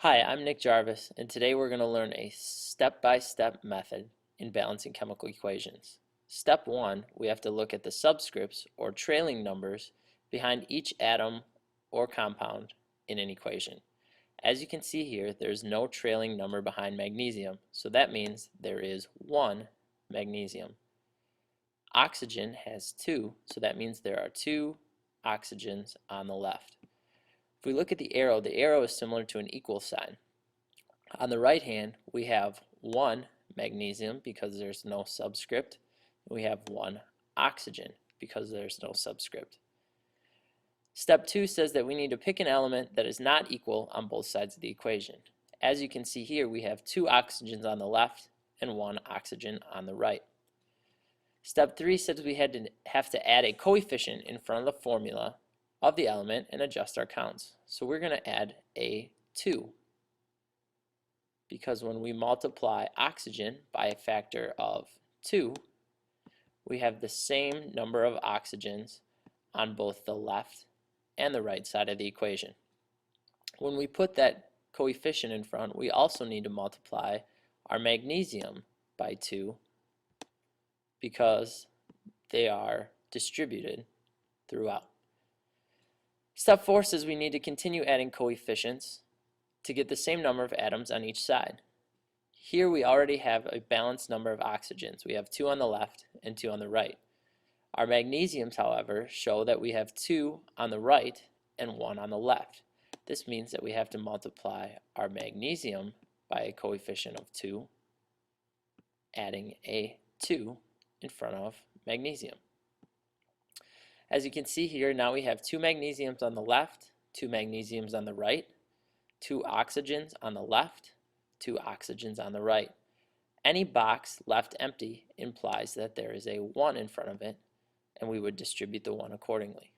Hi, I'm Nick Jarvis, and today we're going to learn a step-by-step method in balancing chemical equations. Step 1, we have to look at the subscripts or trailing numbers behind each atom or compound in an equation. As you can see here, there's no trailing number behind magnesium, so that means there is 1 magnesium. Oxygen has 2, so that means there are 2 oxygens on the left. If we look at the arrow is similar to an equal sign. On the right hand, we have 1 magnesium because there's no subscript. We have 1 oxygen because there's no subscript. Step 2 says that we need to pick an element that is not equal on both sides of the equation. As you can see here, we have 2 oxygens on the left and 1 oxygen on the right. Step 3 says we have to add a coefficient in front of the formula of the element and adjust our counts. So we're going to add a 2 because when we multiply oxygen by a factor of 2, we have the same number of oxygens on both the left and the right side of the equation. When we put that coefficient in front, we also need to multiply our magnesium by 2 because they are distributed throughout. Step 4 says we need to continue adding coefficients to get the same number of atoms on each side. Here we already have a balanced number of oxygens. We have 2 on the left and 2 on the right. Our magnesiums, however, show that we have 2 on the right and 1 on the left. This means that we have to multiply our magnesium by a coefficient of 2, adding a 2 in front of magnesium. As you can see here, now we have 2 magnesiums on the left, 2 magnesiums on the right, 2 oxygens on the left, 2 oxygens on the right. Any box left empty implies that there is a 1 in front of it, and we would distribute the 1 accordingly.